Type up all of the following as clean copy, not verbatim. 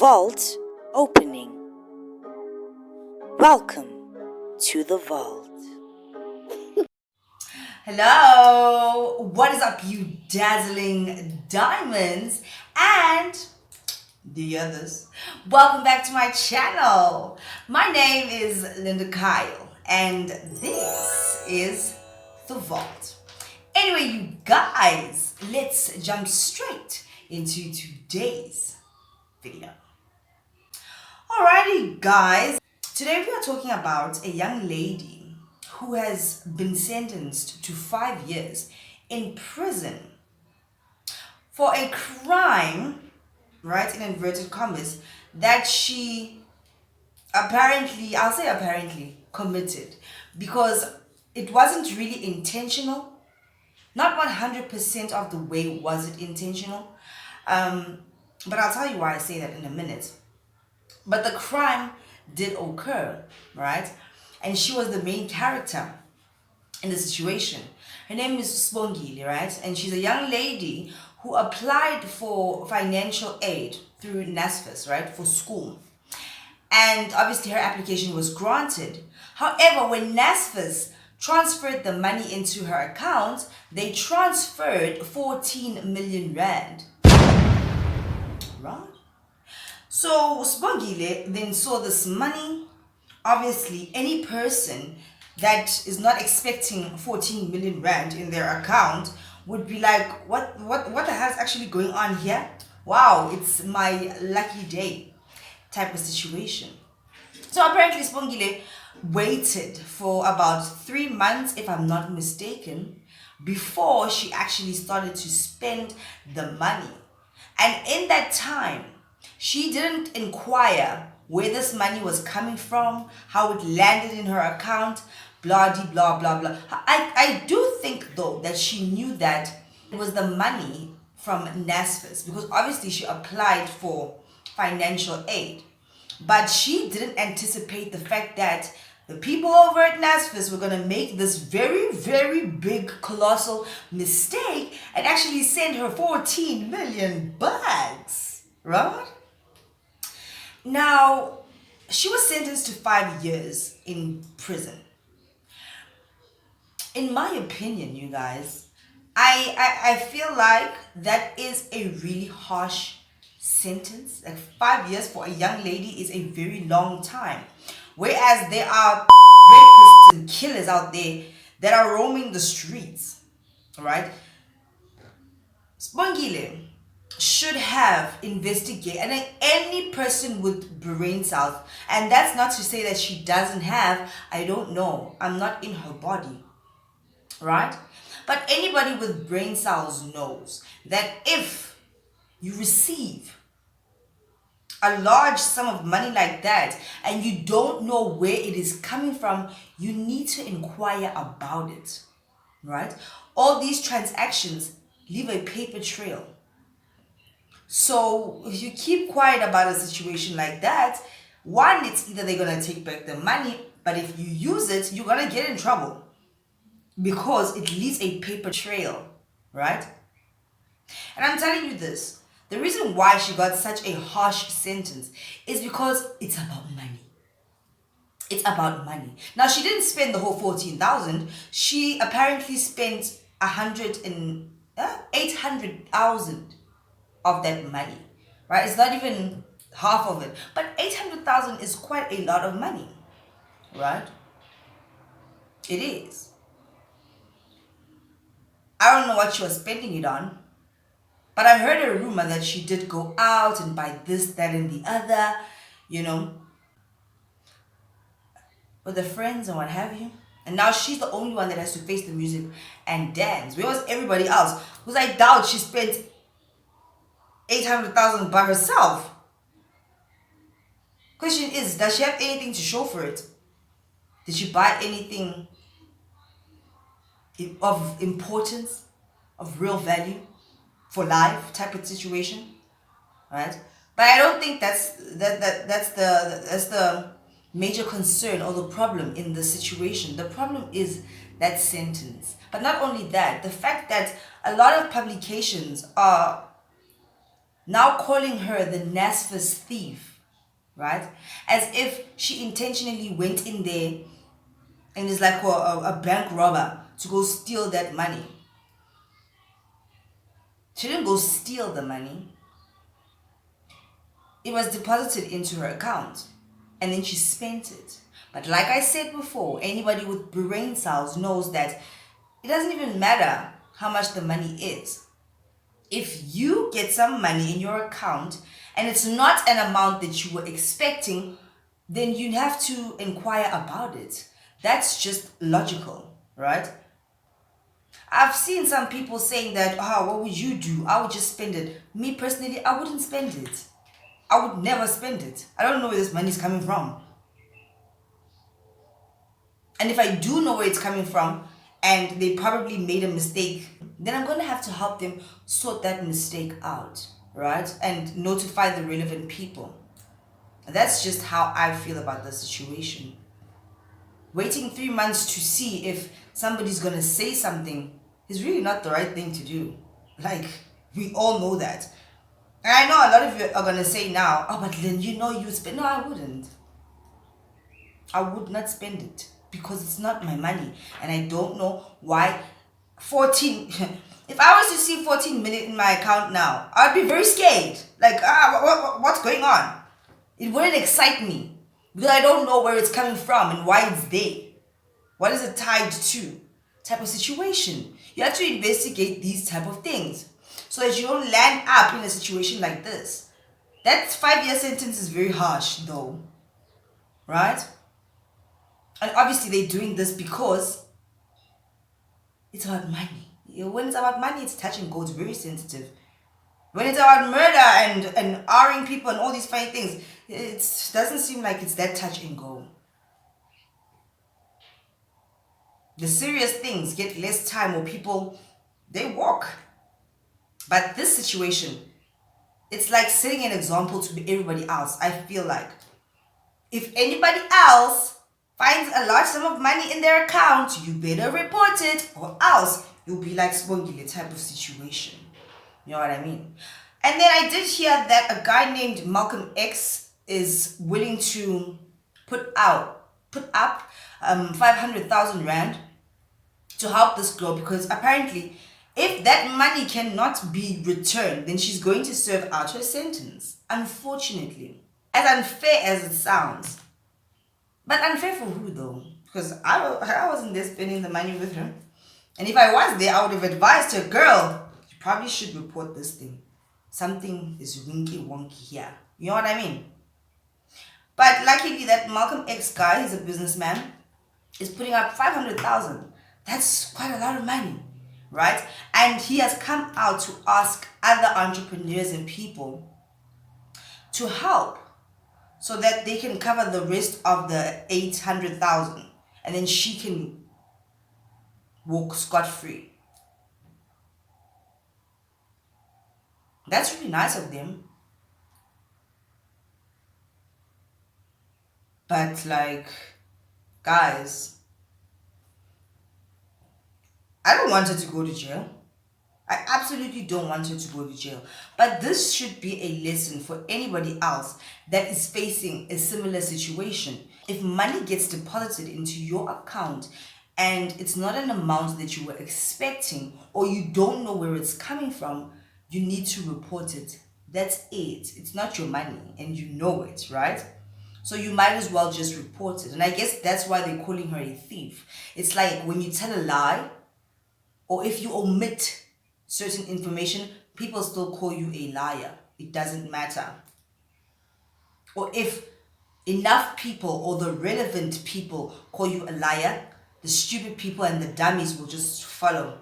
Vault opening. Welcome to the vault. Hello, what is up, you dazzling diamonds and the others? Welcome back to my channel. My name is Linda Kyle, and this is the vault. Anyway, you guys, let's jump straight into today's video. Alrighty, guys. Today we are talking about a young lady who has been sentenced to 5 years in prison for a crime, right, in inverted commas, that she apparently, I'll say apparently, committed, because it wasn't really intentional. Not 100% of the way was it intentional. But I'll tell you why I say that in a minute. But the crime did occur, right? And she was the main character in the situation. Her name is Spongile, right? And she's a young lady who applied for financial aid through NSFAS, right, for school. And obviously her application was granted. However, when NSFAS transferred the money into her account, they transferred 14 million rand. Right? So Spongile then saw this money. Obviously, any person that is not expecting 14 million rand in their account would be like, what the hell is actually going on here? Wow, it's my lucky day type of situation. So apparently Spongile waited for about 3 months, if I'm not mistaken, before she actually started to spend the money. And in that time, she didn't inquire where this money was coming from, how it landed in her account, blah, blah, blah, blah. I do think, though, that she knew that it was the money from NSFAS, because obviously she applied for financial aid. But she didn't anticipate the fact that the people over at NSFAS were going to make this very, very big, colossal mistake and actually send her 14 million bags, right? Now, she was sentenced to 5 years in prison. In my opinion, you guys, I feel like that is a really harsh sentence. Like 5 years for a young lady is a very long time. Whereas there are rapists and killers out there that are roaming the streets, right? Spongile should have investigated, and any person with brain cells, and that's not to say that she doesn't have, I don't know, I'm not in her body, right? But anybody with brain cells knows that if you receive a large sum of money like that and you don't know where it is coming from, you need to inquire about it, right? All these transactions leave a paper trail. So if you keep quiet about a situation like that, one, it's either they're going to take back the money, but if you use it, you're going to get in trouble because it leaves a paper trail, right? And I'm telling you this, the reason why she got such a harsh sentence is because it's about money. It's about money. Now, she didn't spend the whole 14,000. She apparently spent 800,000 of that money, right? It's not even half of it, but 800,000 is quite a lot of money, right? It is. I don't know what she was spending it on, but I heard a rumor that she did go out and buy this, that, and the other, with her friends and what have you. And now she's the only one that has to face the music and dance. Where was everybody else? Because I doubt she spent 800,000 by herself. Question is, does she have anything to show for it? Did she buy anything of importance, of real value for life type of situation, right? But I don't think that's the major concern or the problem in the situation. The problem is that sentence. But not only that, the fact that a lot of publications are now calling her the NASFA's thief, right? As if she intentionally went in there and is like a bank robber to go steal that money. She didn't go steal the money. It was deposited into her account and then she spent it. But like I said before, anybody with brain cells knows that it doesn't even matter how much the money is. If you get some money in your account and it's not an amount that you were expecting, then you have to inquire about it. That's just logical, right? I've seen some people saying that, what would you do? I would just spend it. Me personally, I wouldn't spend it. I would never spend it. I don't know where this money is coming from. And if I do know where it's coming from and they probably made a mistake, then I'm going to have to help them sort that mistake out, right? And notify the relevant people. That's just how I feel about the situation. Waiting 3 months to see if somebody's going to say something is really not the right thing to do. Like, we all know that. And I know a lot of you are going to say now, but Lynn, you spend. No, I wouldn't. I would not spend it because it's not my money. And I don't know why 14... If I was to see 14 million in my account now, I'd be very scared. Like, what's going on? It wouldn't excite me because I don't know where it's coming from and why it's there. What is it tied to? Type of situation. You have to investigate these type of things so that you don't land up in a situation like this. That 5-year sentence is very harsh though, right? And obviously they're doing this because it's about money. When it's about money, it's touch and go. It's very sensitive. When it's about murder and R-ing people and all these funny things, it doesn't seem like it's that touch and go. The serious things get less time or people, they walk. But this situation, it's like setting an example to everybody else. I feel like if anybody else finds a large sum of money in their account, you better report it or else you'll be like Spongile type of situation. You know what I mean? And then I did hear that a guy named Malcolm X is willing to put up 500,000 rand to help this girl because apparently if that money cannot be returned, then she's going to serve out her sentence. Unfortunately. As unfair as it sounds. But unfair for who though? Because I wasn't there spending the money with her. And if I was there, I would have advised her, girl, you probably should report this thing. Something is winky wonky here. You know what I mean? But luckily that Malcolm X guy, he's a businessman, is putting up 500,000. That's quite a lot of money, right? And he has come out to ask other entrepreneurs and people to help so that they can cover the rest of the 800,000 and then she can walk scot-free. That's really nice of them. But like, guys, I don't want her to go to jail. I absolutely don't want her to go to jail. But this should be a lesson for anybody else that is facing a similar situation. If money gets deposited into your account and it's not an amount that you were expecting or you don't know where it's coming from, you need to report it. That's it. It's not your money and you know it, right? So you might as well just report it. And I guess that's why they're calling her a thief. It's like when you tell a lie or if you omit certain information, people still call you a liar. It doesn't matter. Or if enough people or the relevant people call you a liar, the stupid people and the dummies will just follow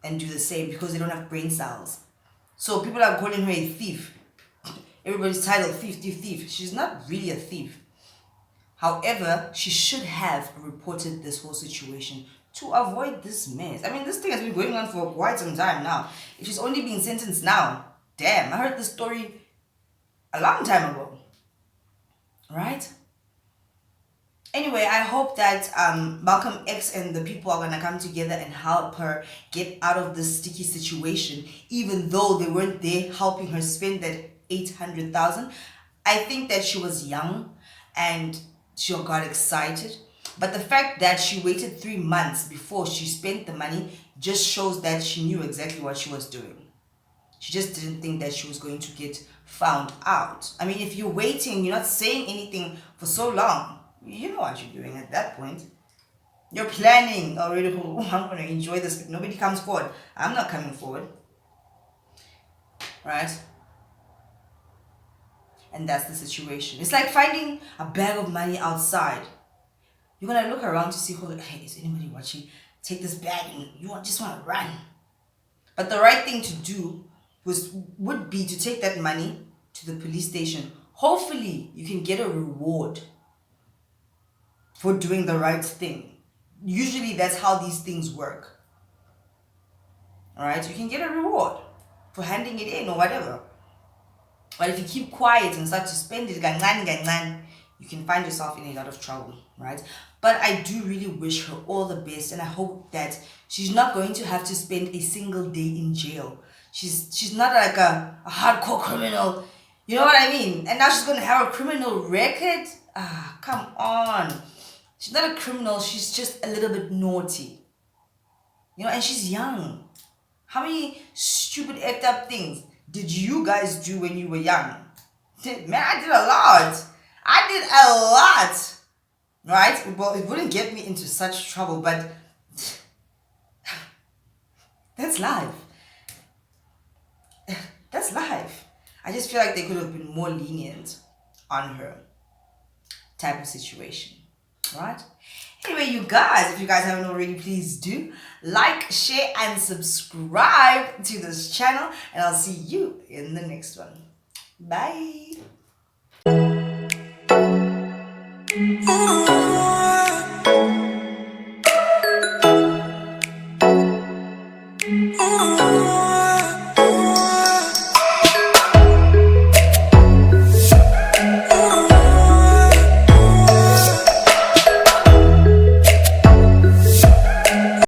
and do the same because they don't have brain cells. So people are calling her a thief. Everybody's titled thief, thief, thief. She's not really a thief. However, she should have reported this whole situation to avoid this mess. I mean, this thing has been going on for quite some time now. If she's only being sentenced now, damn, I heard this story a long time ago. Right? Anyway, I hope that Malcolm X and the people are gonna come together and help her get out of this sticky situation, even though they weren't there helping her spend that 800,000. I think that she was young and she got excited. But the fact that she waited 3 months before she spent the money just shows that she knew exactly what she was doing. She just didn't think that she was going to get found out. I mean, if you're waiting, you're not saying anything for so long, you know what you're doing at that point. You're planning already, oh, I'm going to enjoy this. If nobody comes forward, I'm not coming forward. Right? And that's the situation. It's like finding a bag of money outside. You're going to look around to see, hey, is anybody watching? Take this bag and just want to run. But the right thing to do would be to take that money to the police station. Hopefully, you can get a reward for doing the right thing. Usually, that's how these things work. All right? You can get a reward for handing it in or whatever. But if you keep quiet and start to spend it, you can find yourself in a lot of trouble, right? But I do really wish her all the best, and I hope that she's not going to have to spend a single day in jail. She's not like a hardcore criminal, you know what I mean? And now she's going to have a criminal record? Ah, come on. She's not a criminal, she's just a little bit naughty. You know, and she's young. How many stupid effed up things did you guys do when you were young? Man, I did a lot. Right? Well, it wouldn't get me into such trouble, but that's life. That's life. I just feel like they could have been more lenient on her type of situation. Right? Anyway, you guys, if you guys haven't already, please do like, share, and subscribe to this channel. And I'll see you in the next one. Bye.